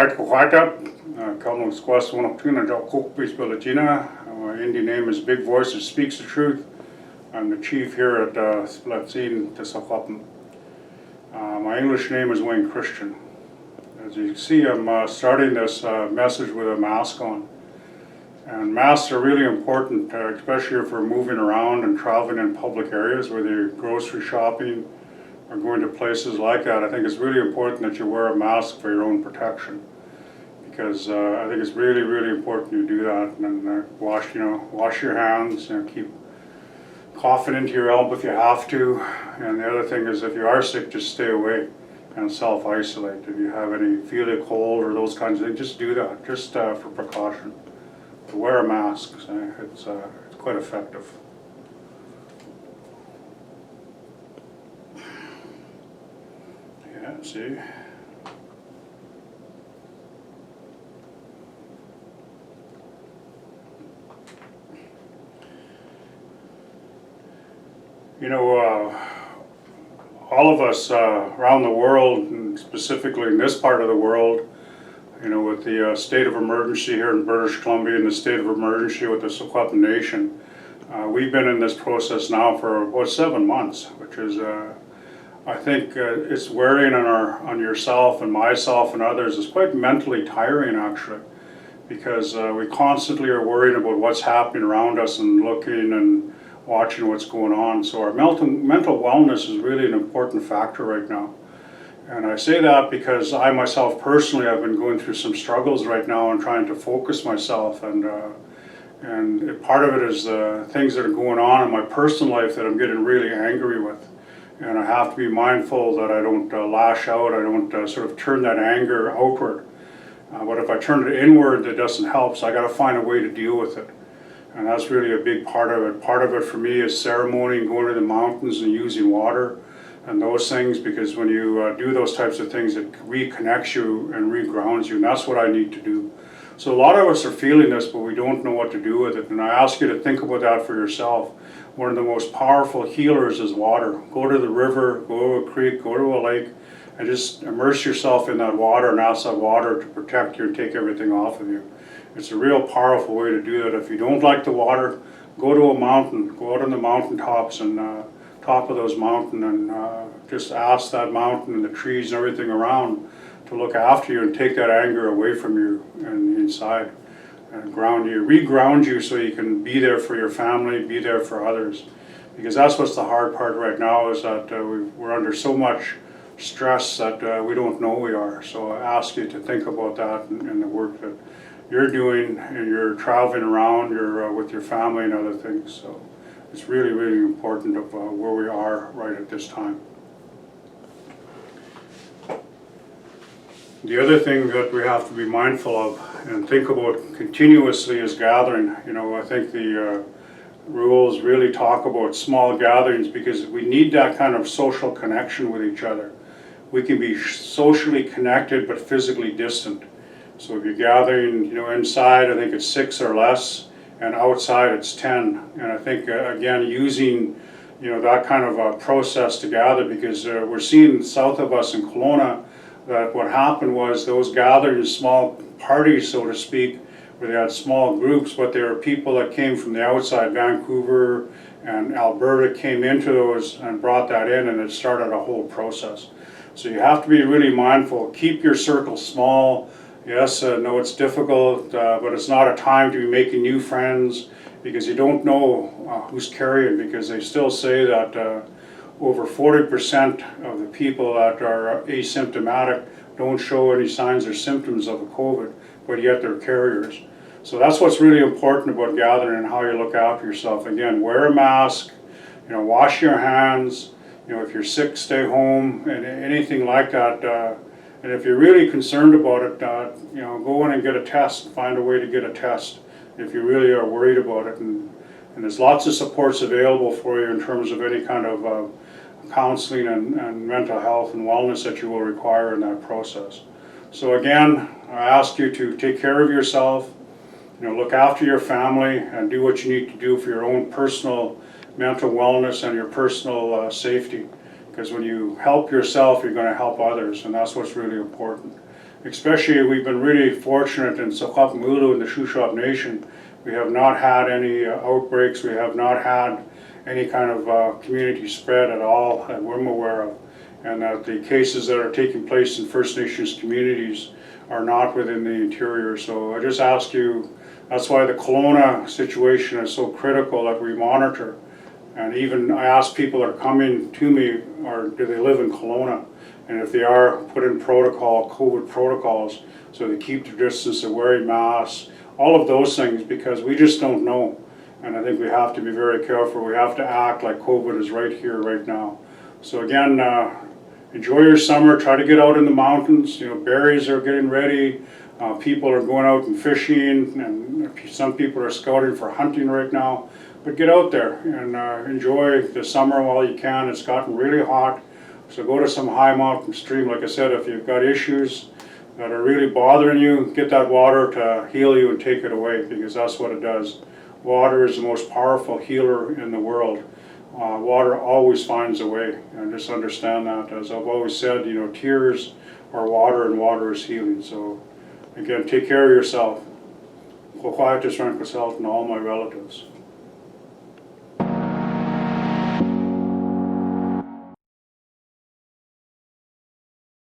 My Indian name is Big Voice that Speaks the Truth. I'm the chief here at Splatsin Health. My English name is Wayne Christian. As you can see, I'm starting this message with a mask on. And masks are really important, especially if we're moving around and traveling in public areas, whether you're grocery shopping or going to places like that. I think it's really important that you wear a mask for your own protection, because I think it's really, really important you do that. And wash your hands. Keep coughing into your elbow if you have to. And the other thing is, if you are sick, just stay away and self-isolate. If you have feel a cold or those kinds of things, just do that, just for precaution. But wear a mask. It's quite effective. Yeah, see. All of us around the world, and specifically in this part of the world, with the state of emergency here in British Columbia and the state of emergency with the Kukpi7 Nation, we've been in this process now for about 7 months, which is, I think, it's wearing on yourself and myself and others. It's quite mentally tiring, actually, because we constantly are worried about what's happening around us and looking and watching what's going on. So our mental wellness is really an important factor right now. And I say that because I myself personally have been going through some struggles right now and trying to focus myself, and part of it is things that are going on in my personal life that I'm getting really angry with. And I have to be mindful that I don't lash out, I don't sort of turn that anger outward. But if I turn it inward, that doesn't help, so I got to find a way to deal with it. And that's really a big part of it. Part of it for me is ceremony and going to the mountains and using water and those things, because when you do those types of things, it reconnects you and regrounds you, and that's what I need to do. So a lot of us are feeling this, but we don't know what to do with it. And I ask you to think about that for yourself. One of the most powerful healers is water. Go to the river, go to a creek, go to a lake, and just immerse yourself in that water and ask that water to protect you and take everything off of you. It's a real powerful way to do that. If you don't like the water, go to a mountain, go out on the mountaintops and top of those mountains, and just ask that mountain and the trees and everything around to look after you and take that anger away from you and inside, and reground you so you can be there for your family, be there for others. Because that's what's the hard part right now, is that we're under so much stress that we don't know we are. So I ask you to think about that and the work that you're doing, and you're traveling around, you're with your family and other things. So it's really, really important of where we are right at this time. The other thing that we have to be mindful of and think about continuously is gathering. I think the rules really talk about small gatherings, because we need that kind of social connection with each other. We can be socially connected but physically distant. So if you're gathering, inside, I think it's 6 or less, and outside it's 10. And I think, again, using, that kind of a process to gather, because we're seeing south of us in Kelowna that what happened was those gathered in small parties, so to speak, where they had small groups, but there were people that came from the outside, Vancouver and Alberta came into those and brought that in, and it started a whole process. So you have to be really mindful. Keep your circle small. Yes, no, it's difficult, but it's not a time to be making new friends, because you don't know who's carrying, because they still say that over 40% of the people that are asymptomatic don't show any signs or symptoms of the COVID, but yet they're carriers. So that's what's really important about gathering and how you look after yourself. Again, wear a mask, wash your hands, if you're sick, stay home, and anything like that. And if you're really concerned about it, go in and get a test. Find a way to get a test if you really are worried about it. And there's lots of supports available for you in terms of any kind of counseling and mental health and wellness that you will require in that process. So again, I ask you to take care of yourself, look after your family, and do what you need to do for your own personal mental wellness and your personal safety. Because when you help yourself, you're going to help others, and that's what's really important. especially we've been really fortunate in Sakapamulu and the Shuswap Nation. We have not had any outbreaks. We have not had any kind of community spread at all that we're aware of. And that the cases that are taking place in First Nations communities are not within the interior. So I just ask you, that's why the Kelowna situation is so critical that we monitor. And even I ask people that are coming to me, or do they live in Kelowna? And if they are, put in COVID protocols, so they keep their distance, they're wearing masks, all of those things, because we just don't know. And I think we have to be very careful. We have to act like COVID is right here, right now. So again, enjoy your summer. Try to get out in the mountains. You know, berries are getting ready. People are going out and fishing, and some people are scouting for hunting right now. But get out there and enjoy the summer while you can. It's gotten really hot, so go to some high mountain stream. Like I said, if you've got issues that are really bothering you, get that water to heal you and take it away, because that's what it does. Water is the most powerful healer in the world. Water always finds a way, and just understand that. As I've always said, you know, tears are water and water is healing. So again, take care of yourself. Ko and all my relatives.